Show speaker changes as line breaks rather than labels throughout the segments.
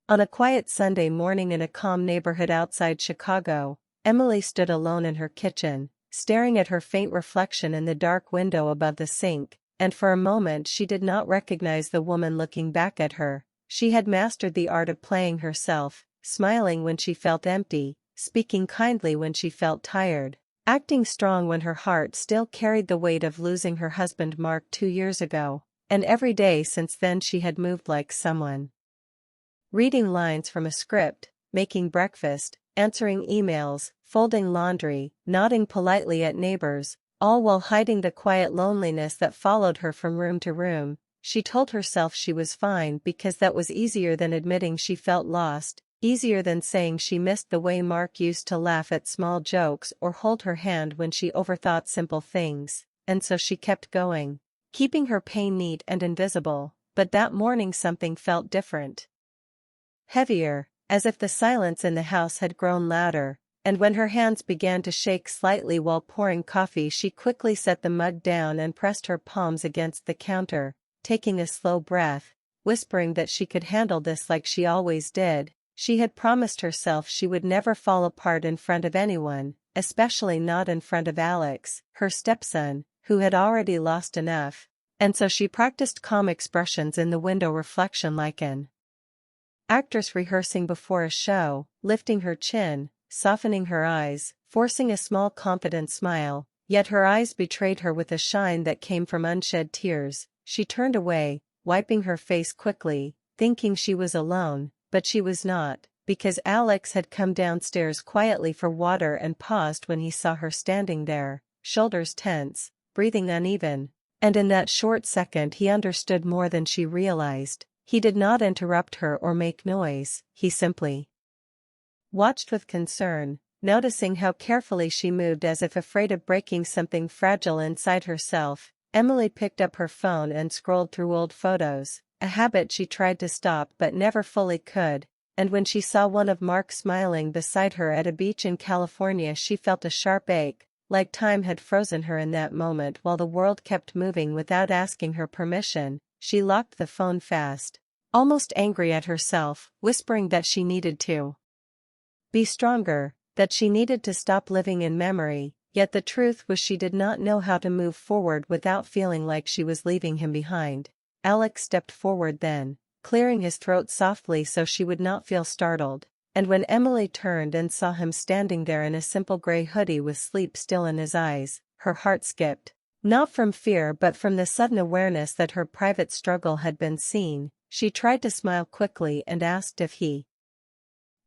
On a quiet Sunday morning in a calm neighborhood outside Chicago, Emily stood alone in her kitchen, staring at her faint reflection in the dark window above the sink, and for a moment she did not recognize the woman looking back at her. She had mastered the art of playing herself, smiling when she felt empty, speaking kindly when she felt tired, acting strong when her heart still carried the weight of losing her husband Mark 2 years ago, and every day since then she had moved like someone. Reading lines from a script, making breakfast, answering emails, folding laundry, nodding politely at neighbors, all while hiding the quiet loneliness that followed her from room to room. She told herself she was fine because that was easier than admitting she felt lost, easier than saying she missed the way Mark used to laugh at small jokes or hold her hand when she overthought simple things, and so she kept going, keeping her pain neat and invisible. But that morning something felt different. Heavier, as if the silence in the house had grown louder, and when her hands began to shake slightly while pouring coffee she quickly set the mug down and pressed her palms against the counter, taking a slow breath, whispering that she could handle this like she always did. She had promised herself she would never fall apart in front of anyone, especially not in front of Alex, her stepson, who had already lost enough, and so she practiced calm expressions in the window reflection like an actress rehearsing before a show, lifting her chin, softening her eyes, forcing a small confident smile, yet her eyes betrayed her with a shine that came from unshed tears. She turned away, wiping her face quickly, thinking she was alone, but she was not, because Alex had come downstairs quietly for water and paused when he saw her standing there, shoulders tense, breathing uneven, and in that short second he understood more than she realized. He did not interrupt her or make noise, he simply watched with concern, noticing how carefully she moved as if afraid of breaking something fragile inside herself. Emily picked up her phone and scrolled through old photos, a habit she tried to stop but never fully could, and when she saw one of Mark smiling beside her at a beach in California she felt a sharp ache, like time had frozen her in that moment while the world kept moving without asking her permission. She locked the phone fast, almost angry at herself, whispering that she needed to be stronger, that she needed to stop living in memory. Yet the truth was she did not know how to move forward without feeling like she was leaving him behind. Alex stepped forward then, clearing his throat softly so she would not feel startled, and when Emily turned and saw him standing there in a simple gray hoodie with sleep still in his eyes, her heart skipped. Not from fear but from the sudden awareness that her private struggle had been seen. She tried to smile quickly and asked if he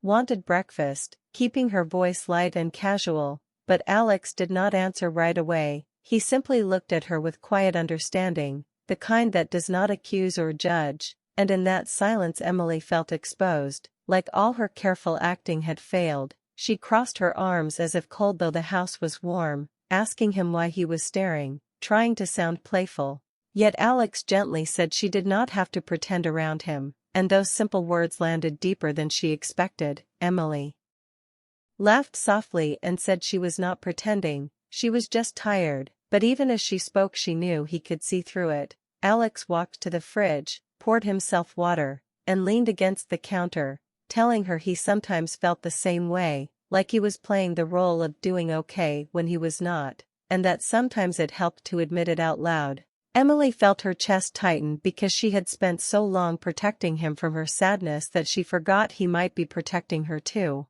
wanted breakfast, keeping her voice light and casual. But Alex did not answer right away. He simply looked at her with quiet understanding, the kind that does not accuse or judge, and in that silence Emily felt exposed, like all her careful acting had failed. She crossed her arms as if cold though the house was warm, asking him why he was staring, trying to sound playful. Yet Alex gently said she did not have to pretend around him, and those simple words landed deeper than she expected. Emily laughed softly and said she was not pretending, she was just tired, but even as she spoke she knew he could see through it. Alex walked to the fridge, poured himself water, and leaned against the counter, telling her he sometimes felt the same way, like he was playing the role of doing okay when he was not, and that sometimes it helped to admit it out loud. Emily felt her chest tighten because she had spent so long protecting him from her sadness that she forgot he might be protecting her too.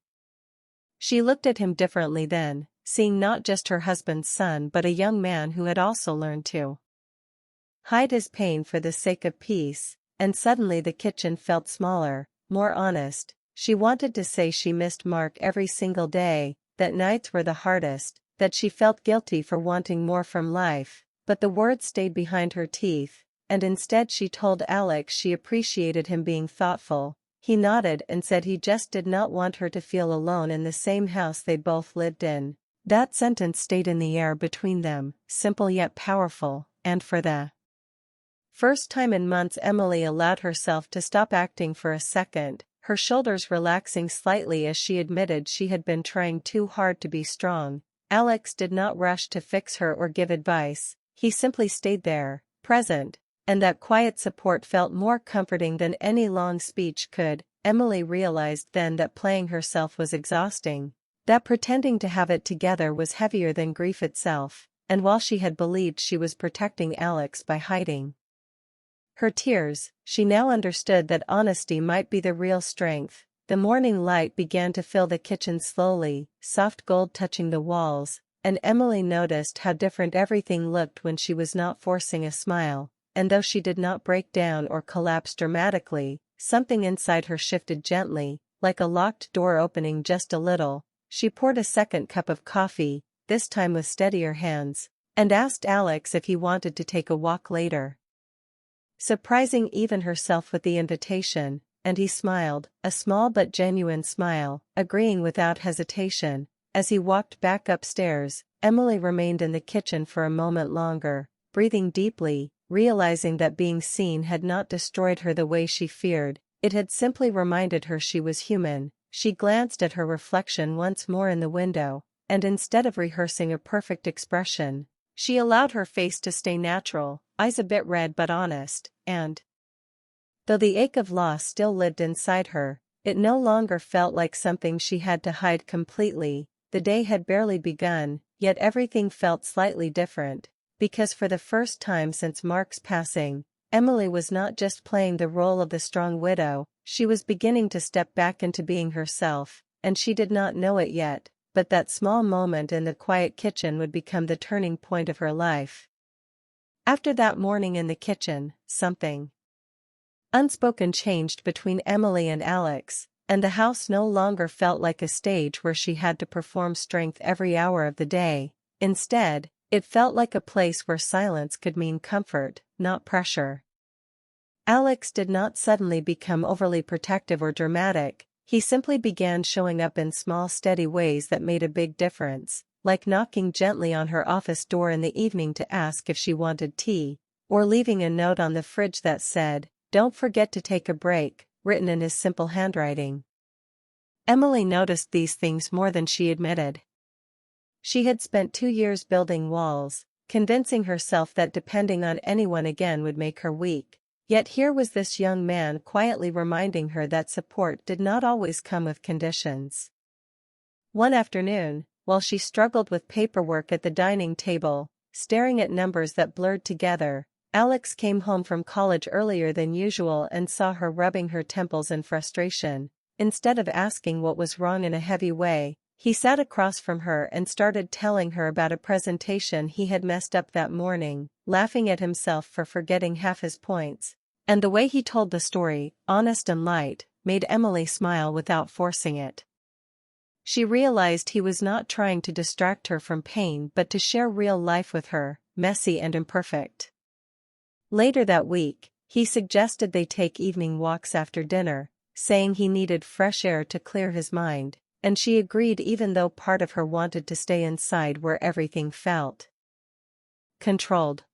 She looked at him differently then, seeing not just her husband's son but a young man who had also learned to hide his pain for the sake of peace, and suddenly the kitchen felt smaller, more honest. She wanted to say she missed Mark every single day, that nights were the hardest, that she felt guilty for wanting more from life, but the words stayed behind her teeth, and instead she told Alex she appreciated him being thoughtful. He nodded and said he just did not want her to feel alone in the same house they both lived in. That sentence stayed in the air between them, simple yet powerful, and for the first time in months Emily allowed herself to stop acting for a second, her shoulders relaxing slightly as she admitted she had been trying too hard to be strong. Alex did not rush to fix her or give advice, he simply stayed there, present, and that quiet support felt more comforting than any long speech could. Emily realized then that playing herself was exhausting, that pretending to have it together was heavier than grief itself, and while she had believed she was protecting Alex by hiding her tears, she now understood that honesty might be the real strength. The morning light began to fill the kitchen slowly, soft gold touching the walls, and Emily noticed how different everything looked when she was not forcing a smile, and though she did not break down or collapse dramatically, something inside her shifted gently, like a locked door opening just a little. She poured a second cup of coffee, this time with steadier hands, and asked Alex if he wanted to take a walk later, surprising even herself with the invitation, and he smiled, a small but genuine smile, agreeing without hesitation. As he walked back upstairs, Emily remained in the kitchen for a moment longer, breathing deeply, realizing that being seen had not destroyed her the way she feared, it had simply reminded her she was human. She glanced at her reflection once more in the window, and instead of rehearsing a perfect expression, she allowed her face to stay natural, eyes a bit red but honest, and though the ache of loss still lived inside her, it no longer felt like something she had to hide completely. The day had barely begun, yet everything felt slightly different, because for the first time since Mark's passing, Emily was not just playing the role of the strong widow, she was beginning to step back into being herself, and she did not know it yet, but that small moment in the quiet kitchen would become the turning point of her life. After that morning in the kitchen, something unspoken changed between Emily and Alex, and the house no longer felt like a stage where she had to perform strength every hour of the day. Instead, it felt like a place where silence could mean comfort, not pressure. Alex did not suddenly become overly protective or dramatic, he simply began showing up in small steady ways that made a big difference, like knocking gently on her office door in the evening to ask if she wanted tea, or leaving a note on the fridge that said, "Don't forget to take a break," written in his simple handwriting. Emily noticed these things more than she admitted. She had spent 2 years building walls, convincing herself that depending on anyone again would make her weak, yet here was this young man quietly reminding her that support did not always come with conditions. One afternoon, while she struggled with paperwork at the dining table, staring at numbers that blurred together, Alex came home from college earlier than usual and saw her rubbing her temples in frustration. Instead of asking what was wrong in a heavy way, he sat across from her and started telling her about a presentation he had messed up that morning, laughing at himself for forgetting half his points. And the way he told the story, honest and light, made Emily smile without forcing it. She realized he was not trying to distract her from pain but to share real life with her, messy and imperfect. Later that week, he suggested they take evening walks after dinner, saying he needed fresh air to clear his mind, and she agreed even though part of her wanted to stay inside where everything felt controlled.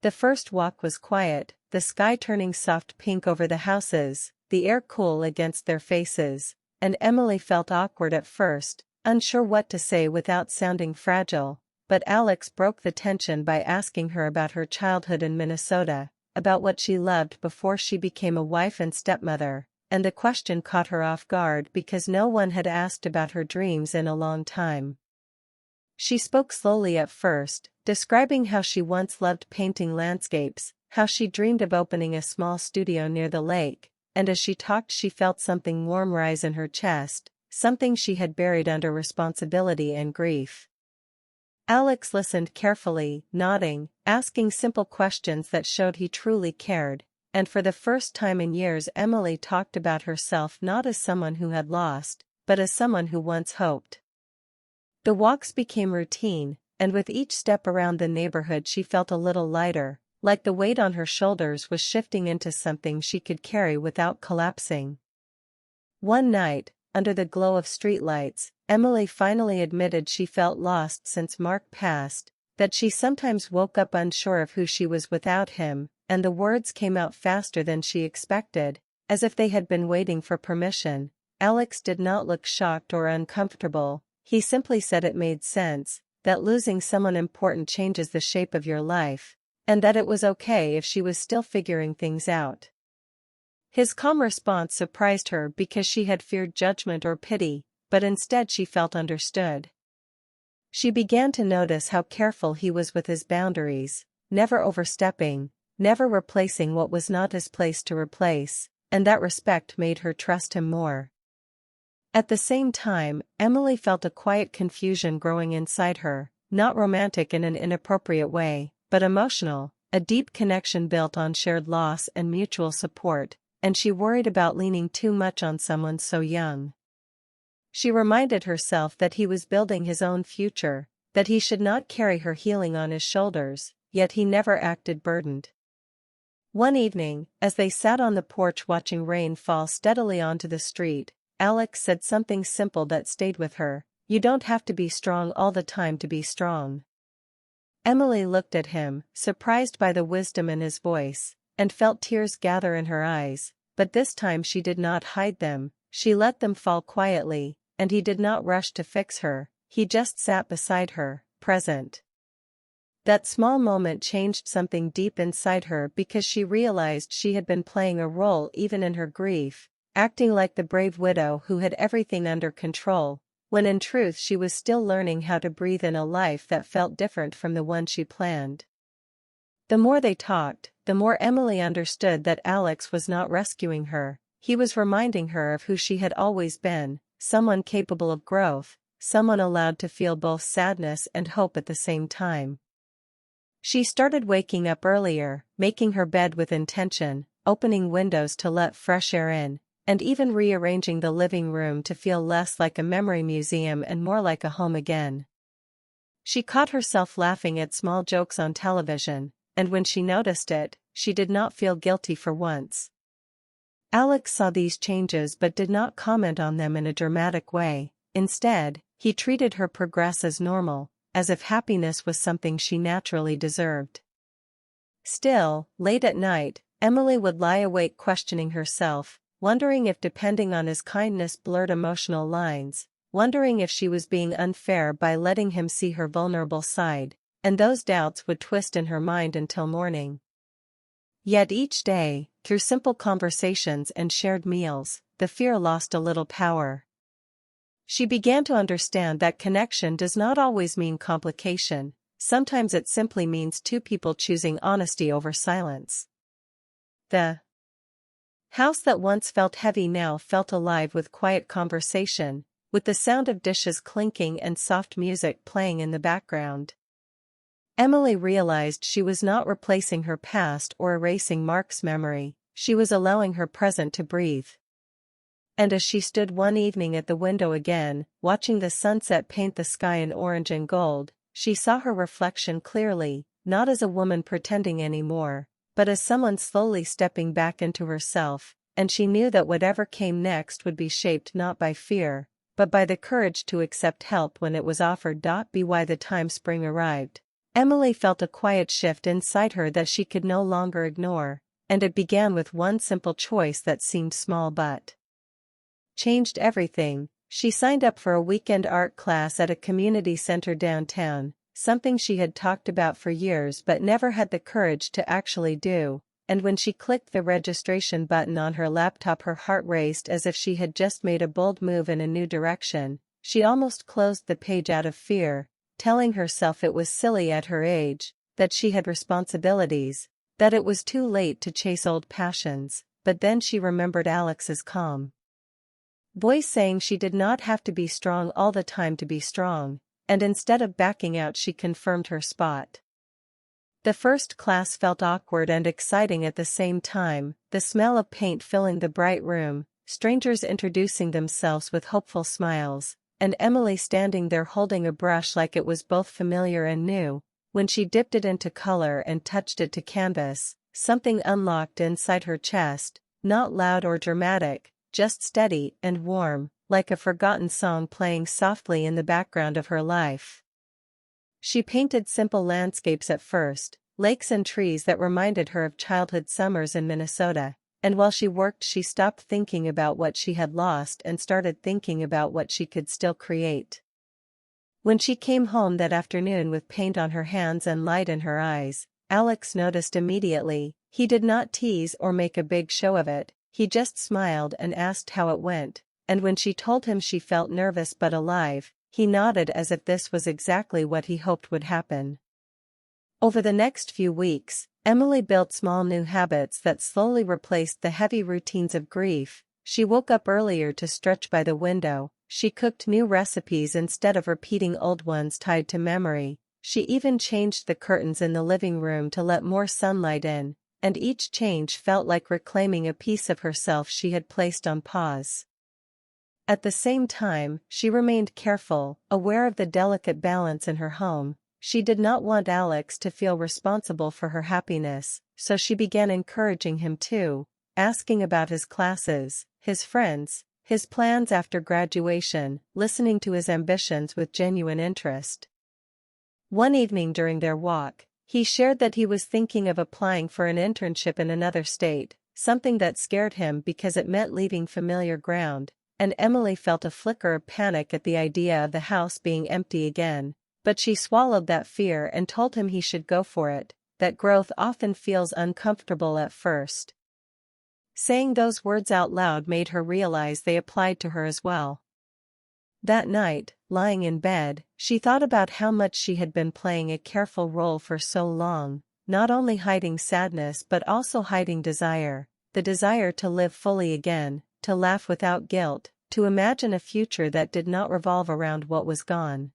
The first walk was quiet, the sky turning soft pink over the houses, the air cool against their faces, and Emily felt awkward at first, unsure what to say without sounding fragile, but Alex broke the tension by asking her about her childhood in Minnesota, about what she loved before she became a wife and stepmother, and the question caught her off guard because no one had asked about her dreams in a long time. She spoke slowly at first, describing how she once loved painting landscapes, how she dreamed of opening a small studio near the lake, and as she talked she felt something warm rise in her chest, something she had buried under responsibility and grief. Alex listened carefully, nodding, asking simple questions that showed he truly cared, and for the first time in years Emily talked about herself not as someone who had lost, but as someone who once hoped. The walks became routine, and with each step around the neighborhood she felt a little lighter, like the weight on her shoulders was shifting into something she could carry without collapsing. One night, under the glow of streetlights, Emily finally admitted she felt lost since Mark passed, that she sometimes woke up unsure of who she was without him, and the words came out faster than she expected, as if they had been waiting for permission. Alex did not look shocked or uncomfortable, he simply said it made sense, that losing someone important changes the shape of your life, and that it was okay if she was still figuring things out. His calm response surprised her because she had feared judgment or pity, but instead she felt understood. She began to notice how careful he was with his boundaries, never overstepping, never replacing what was not his place to replace, and that respect made her trust him more. At the same time, Emily felt a quiet confusion growing inside her, not romantic in an inappropriate way, but emotional, a deep connection built on shared loss and mutual support, and she worried about leaning too much on someone so young. She reminded herself that he was building his own future, that he should not carry her healing on his shoulders, yet he never acted burdened. One evening, as they sat on the porch watching rain fall steadily onto the street, Alex said something simple that stayed with her: "You don't have to be strong all the time to be strong." Emily looked at him, surprised by the wisdom in his voice, and felt tears gather in her eyes, but this time she did not hide them, she let them fall quietly, and he did not rush to fix her, he just sat beside her, present. That small moment changed something deep inside her because she realized she had been playing a role even in her grief, acting like the brave widow who had everything under control, when in truth she was still learning how to breathe in a life that felt different from the one she planned. The more they talked, the more Emily understood that Alex was not rescuing her, he was reminding her of who she had always been, someone capable of growth, someone allowed to feel both sadness and hope at the same time. She started waking up earlier, making her bed with intention, opening windows to let fresh air in, and even rearranging the living room to feel less like a memory museum and more like a home again. She caught herself laughing at small jokes on television, and when she noticed it, she did not feel guilty for once. Alex saw these changes but did not comment on them in a dramatic way. Instead, he treated her progress as normal, as if happiness was something she naturally deserved. Still, late at night, Emily would lie awake questioning herself, wondering if depending on his kindness blurred emotional lines, wondering if she was being unfair by letting him see her vulnerable side, and those doubts would twist in her mind until morning. Yet each day, through simple conversations and shared meals, the fear lost a little power. She began to understand that connection does not always mean complication, sometimes it simply means two people choosing honesty over silence. The house that once felt heavy now felt alive with quiet conversation, with the sound of dishes clinking and soft music playing in the background. Emily realized she was not replacing her past or erasing Mark's memory, she was allowing her present to breathe. And as she stood one evening at the window again, watching the sunset paint the sky in orange and gold, she saw her reflection clearly, not as a woman pretending anymore, but as someone slowly stepping back into herself, and she knew that whatever came next would be shaped not by fear, but by the courage to accept help when it was offered. By the time spring arrived, Emily felt a quiet shift inside her that she could no longer ignore, and it began with one simple choice that seemed small but changed everything. She signed up for a weekend art class at a community center downtown, something she had talked about for years but never had the courage to actually do, and when she clicked the registration button on her laptop her heart raced as if she had just made a bold move in a new direction. She almost closed the page out of fear, telling herself it was silly at her age, that she had responsibilities, that it was too late to chase old passions, but then she remembered Alex's calm voice saying she did not have to be strong all the time to be strong, and instead of backing out she confirmed her spot. The first class felt awkward and exciting at the same time, the smell of paint filling the bright room, strangers introducing themselves with hopeful smiles, and Emily standing there holding a brush like it was both familiar and new. When she dipped it into color and touched it to canvas, something unlocked inside her chest, not loud or dramatic, just steady and warm, like a forgotten song playing softly in the background of her life. She painted simple landscapes at first, lakes and trees that reminded her of childhood summers in Minnesota, and while she worked she stopped thinking about what she had lost and started thinking about what she could still create. When she came home that afternoon with paint on her hands and light in her eyes, Alex noticed immediately. He did not tease or make a big show of it, he just smiled and asked how it went, and when she told him she felt nervous but alive, he nodded as if this was exactly what he hoped would happen. Over the next few weeks, Emily built small new habits that slowly replaced the heavy routines of grief. She woke up earlier to stretch by the window, she cooked new recipes instead of repeating old ones tied to memory, she even changed the curtains in the living room to let more sunlight in, and each change felt like reclaiming a piece of herself she had placed on pause. At the same time, she remained careful, aware of the delicate balance in her home. She did not want Alex to feel responsible for her happiness, so she began encouraging him too, asking about his classes, his friends, his plans after graduation, listening to his ambitions with genuine interest. One evening during their walk, he shared that he was thinking of applying for an internship in another state, something that scared him because it meant leaving familiar ground, and Emily felt a flicker of panic at the idea of the house being empty again, but she swallowed that fear and told him he should go for it, that growth often feels uncomfortable at first. Saying those words out loud made her realize they applied to her as well. That night, lying in bed, she thought about how much she had been playing a careful role for so long, not only hiding sadness but also hiding desire, the desire to live fully again, to laugh without guilt, to imagine a future that did not revolve around what was gone.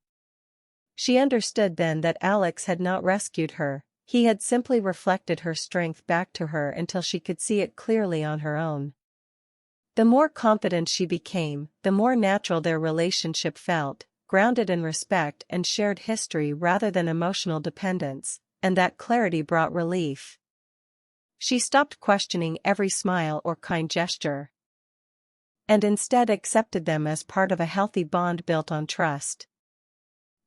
She understood then that Alex had not rescued her, he had simply reflected her strength back to her until she could see it clearly on her own. The more confident she became, the more natural their relationship felt, grounded in respect and shared history rather than emotional dependence, and that clarity brought relief. She stopped questioning every smile or kind gesture, and instead accepted them as part of a healthy bond built on trust.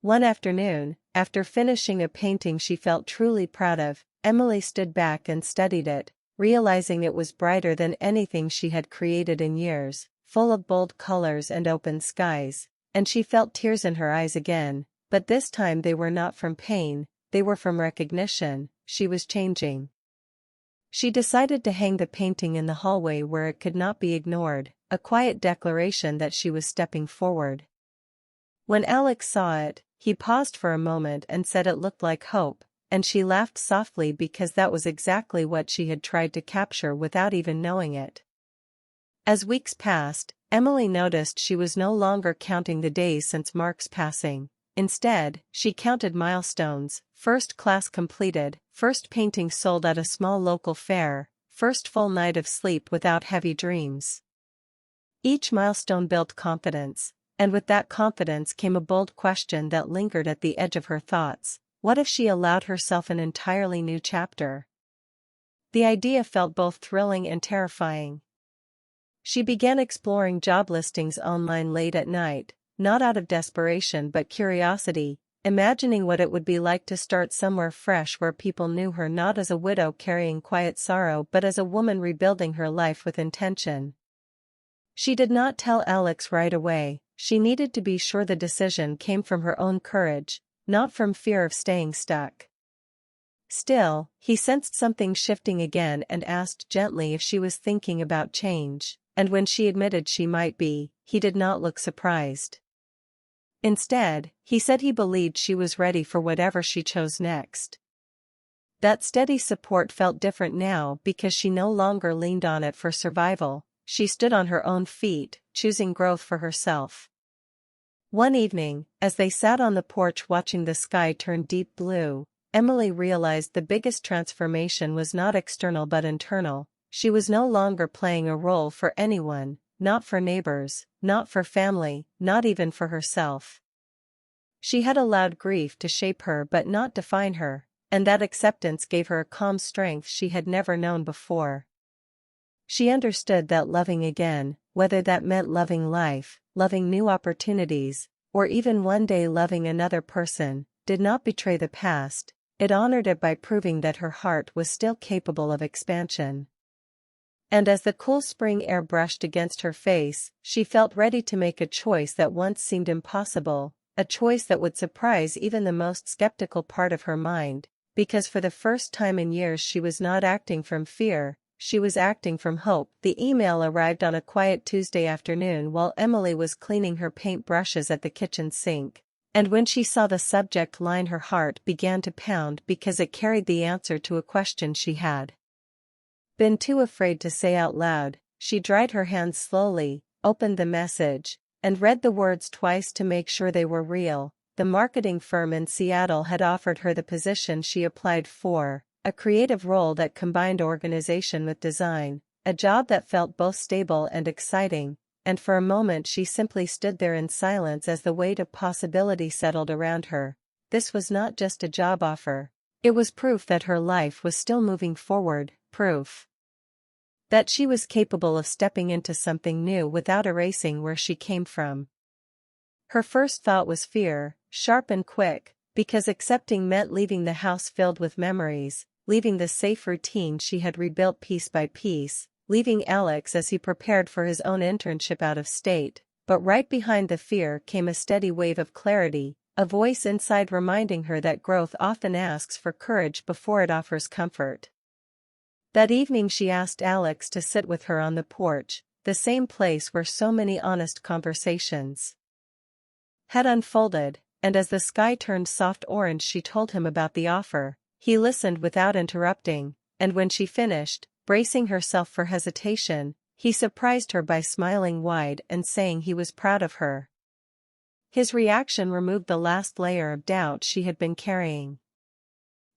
One afternoon, after finishing a painting she felt truly proud of, Emily stood back and studied it, realizing it was brighter than anything she had created in years, full of bold colors and open skies, and she felt tears in her eyes again, but this time they were not from pain, they were from recognition. She was changing. She decided to hang the painting in the hallway where it could not be ignored, a quiet declaration that she was stepping forward. When Alex saw it, he paused for a moment and said it looked like hope, and she laughed softly because that was exactly what she had tried to capture without even knowing it. As weeks passed, Emily noticed she was no longer counting the days since Mark's passing. Instead, she counted milestones: first class completed, first painting sold at a small local fair, first full night of sleep without heavy dreams. Each milestone built confidence, and with that confidence came a bold question that lingered at the edge of her thoughts: what if she allowed herself an entirely new chapter? The idea felt both thrilling and terrifying. She began exploring job listings online late at night, not out of desperation but curiosity, imagining what it would be like to start somewhere fresh where people knew her not as a widow carrying quiet sorrow but as a woman rebuilding her life with intention. She did not tell Alex right away. She needed to be sure the decision came from her own courage, not from fear of staying stuck. Still, he sensed something shifting again and asked gently if she was thinking about change, and when she admitted she might be, he did not look surprised. Instead, he said he believed she was ready for whatever she chose next. That steady support felt different now because she no longer leaned on it for survival. She stood on her own feet, choosing growth for herself. One evening, as they sat on the porch watching the sky turn deep blue, Emily realized the biggest transformation was not external but internal. She was no longer playing a role for anyone, not for neighbors, not for family, not even for herself. She had allowed grief to shape her but not define her, and that acceptance gave her a calm strength she had never known before. She understood that loving again, whether that meant loving life, loving new opportunities, or even one day loving another person, did not betray the past, it honored it by proving that her heart was still capable of expansion. And as the cool spring air brushed against her face, she felt ready to make a choice that once seemed impossible, a choice that would surprise even the most skeptical part of her mind, because for the first time in years she was not acting from fear, she was acting from hope. The email arrived on a quiet Tuesday afternoon while Emily was cleaning her paint brushes at the kitchen sink. And when she saw the subject line, her heart began to pound because it carried the answer to a question she had been too afraid to say out loud. She dried her hands slowly, opened the message, and read the words twice to make sure they were real. The marketing firm in Seattle had offered her the position she applied for, a creative role that combined organization with design, a job that felt both stable and exciting, and for a moment she simply stood there in silence as the weight of possibility settled around her. This was not just a job offer. It was proof that her life was still moving forward, proof that she was capable of stepping into something new without erasing where she came from. Her first thought was fear, sharp and quick, because accepting meant leaving the house filled with memories, leaving the safe routine she had rebuilt piece by piece, leaving Alex as he prepared for his own internship out of state. But right behind the fear came a steady wave of clarity, a voice inside reminding her that growth often asks for courage before it offers comfort. That evening she asked Alex to sit with her on the porch, the same place where so many honest conversations had unfolded, and as the sky turned soft orange she told him about the offer. He listened without interrupting, and when she finished, bracing herself for hesitation, he surprised her by smiling wide and saying he was proud of her. His reaction removed the last layer of doubt she had been carrying.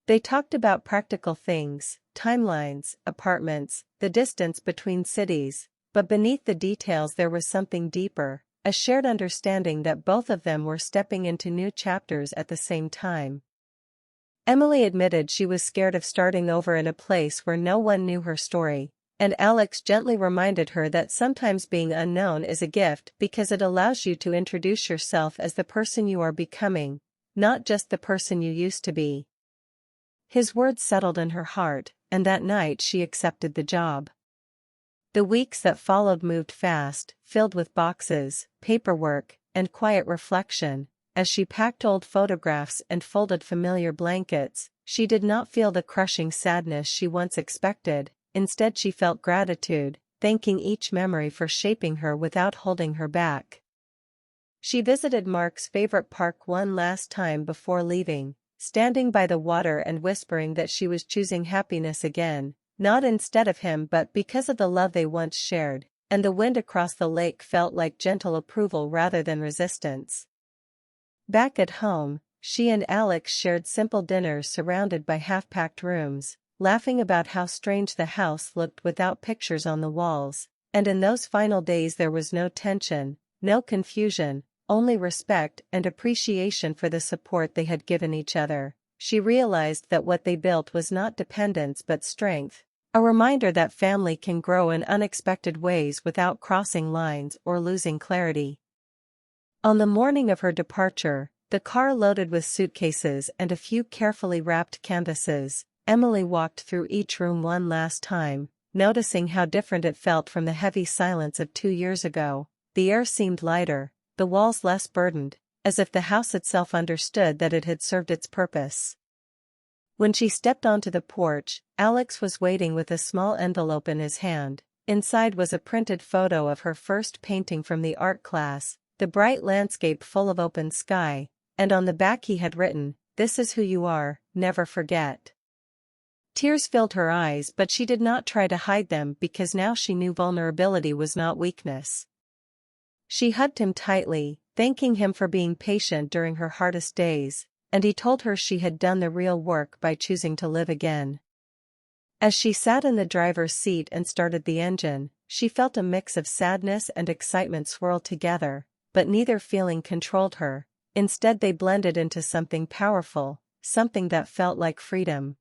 They talked about practical things, timelines, apartments, the distance between cities, but beneath the details there was something deeper, a shared understanding that both of them were stepping into new chapters at the same time. Emily admitted she was scared of starting over in a place where no one knew her story, and Alex gently reminded her that sometimes being unknown is a gift because it allows you to introduce yourself as the person you are becoming, not just the person you used to be. His words settled in her heart, and that night she accepted the job. The weeks that followed moved fast, filled with boxes, paperwork, and quiet reflection. As she packed old photographs and folded familiar blankets, she did not feel the crushing sadness she once expected. Instead she felt gratitude, thanking each memory for shaping her without holding her back. She visited Mark's favorite park one last time before leaving, standing by the water and whispering that she was choosing happiness again, not instead of him but because of the love they once shared, and the wind across the lake felt like gentle approval rather than resistance. Back at home, she and Alex shared simple dinners surrounded by half-packed rooms, laughing about how strange the house looked without pictures on the walls, and in those final days there was no tension, no confusion, only respect and appreciation for the support they had given each other. She realized that what they built was not dependence but strength, a reminder that family can grow in unexpected ways without crossing lines or losing clarity. On the morning of her departure, the car loaded with suitcases and a few carefully wrapped canvases, Emily walked through each room one last time, noticing how different it felt from the heavy silence of 2 years ago. The air seemed lighter, the walls less burdened, as if the house itself understood that it had served its purpose. When she stepped onto the porch, Alex was waiting with a small envelope in his hand. Inside was a printed photo of her first painting from the art class, the bright landscape full of open sky, and on the back he had written, "This is who you are, never forget." Tears filled her eyes but she did not try to hide them because now she knew vulnerability was not weakness. She hugged him tightly, thanking him for being patient during her hardest days, and he told her she had done the real work by choosing to live again. As she sat in the driver's seat and started the engine, she felt a mix of sadness and excitement swirl together, but neither feeling controlled her. Instead they blended into something powerful, something that felt like freedom.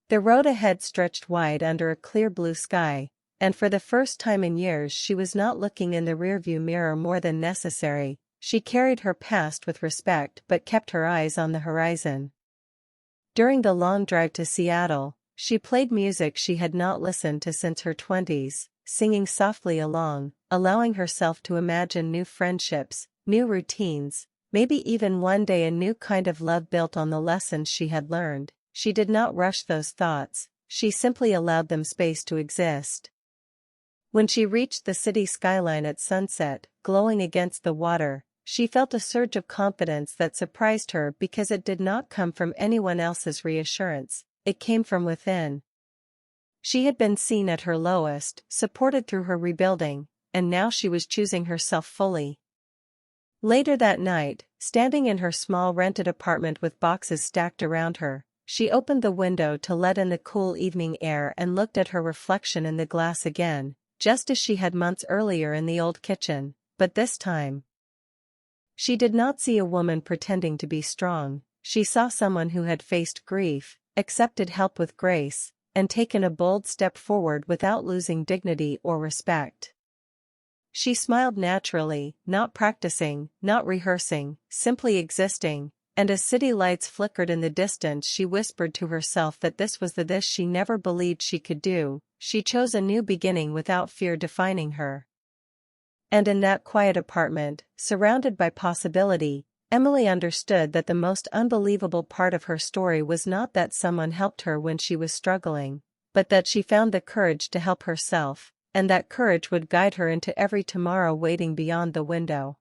The road ahead stretched wide under a clear blue sky, and for the first time in years she was not looking in the rearview mirror more than necessary. She carried her past with respect but kept her eyes on the horizon. During the long drive to Seattle, she played music she had not listened to since her 20s, singing softly along, allowing herself to imagine new friendships, new routines, maybe even one day a new kind of love built on the lessons she had learned. She did not rush those thoughts, she simply allowed them space to exist. When she reached the city skyline at sunset, glowing against the water, she felt a surge of confidence that surprised her because it did not come from anyone else's reassurance, it came from within. She had been seen at her lowest, supported through her rebuilding, and now she was choosing herself fully. Later that night, standing in her small rented apartment with boxes stacked around her, she opened the window to let in the cool evening air and looked at her reflection in the glass again, just as she had months earlier in the old kitchen, but this time, she did not see a woman pretending to be strong. She saw someone who had faced grief, accepted help with grace, and taken a bold step forward without losing dignity or respect. She smiled naturally, not practicing, not rehearsing, simply existing, and as city lights flickered in the distance she whispered to herself that this was this she never believed she could do. She chose a new beginning without fear defining her. And in that quiet apartment, surrounded by possibility, Emily understood that the most unbelievable part of her story was not that someone helped her when she was struggling, but that she found the courage to help herself, and that courage would guide her into every tomorrow waiting beyond the window.